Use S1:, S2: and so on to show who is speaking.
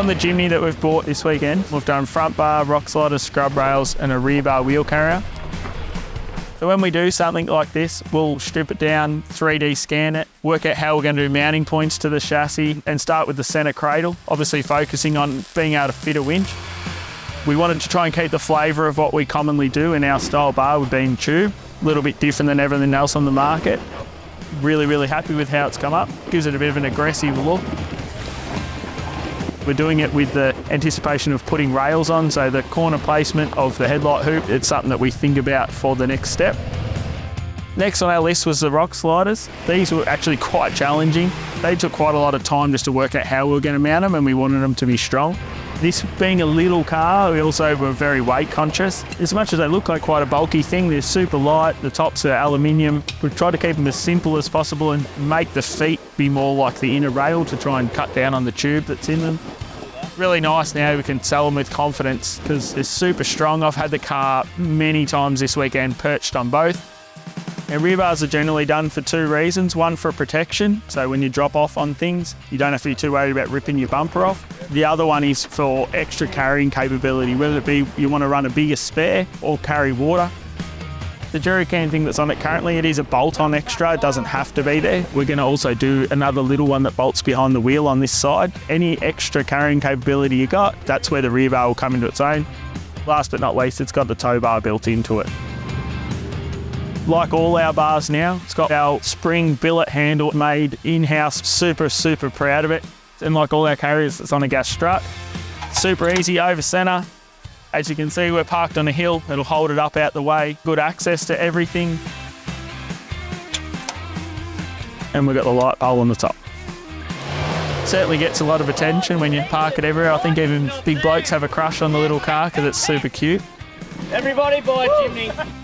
S1: On the Jimny that we've bought this weekend, we've done front bar, rock sliders, scrub rails and a rear bar wheel carrier. So when we do something like this, we'll strip it down, 3D scan it, work out how we're going to do mounting points to the chassis and start with the centre cradle, obviously focusing on being able to fit a winch. We wanted to try and keep the flavour of what we commonly do in our style bar with being tube, a little bit different than everything else on the market. Really happy with how it's come up. Gives it a bit of an aggressive look. We're doing it with the anticipation of putting rails on, so the corner placement of the headlight hoop, it's something that we think about for the next step. Next on our list was the rock sliders. These were actually quite challenging. They took quite a lot of time just to work out how we were going to mount them, and we wanted them to be strong. This being a little car, we also were very weight conscious. As much as they look like quite a bulky thing, they're super light, the tops are aluminium. We've tried to keep them as simple as possible and make the feet be more like the inner rail to try and cut down on the tube that's in them. Really nice now we can sell them with confidence because they're super strong. I've had the car many times this weekend perched on both. And rear bars are generally done for two reasons. One, for protection, so when you drop off on things, you don't have to be too worried about ripping your bumper off. The other one is for extra carrying capability, whether it be you want to run a bigger spare or carry water. The jerry can thing that's on it currently, it is a bolt-on extra, it doesn't have to be there. We're going to also do another little one that bolts behind the wheel on this side. Any extra carrying capability you got, that's where the rear bar will come into its own. Last but not least, it's got the tow bar built into it. Like all our bars now, it's got our spring billet handle made in-house, super proud of it. And like all our carriers, it's on a gas strut. Super easy over centre. As you can see, we're parked on a hill. It'll hold it up out the way. Good access to everything. And we've got the light pole on the top. Certainly gets a lot of attention when you park it everywhere. I think even big blokes have a crush on the little car because it's super cute.
S2: Everybody buy a Jimny.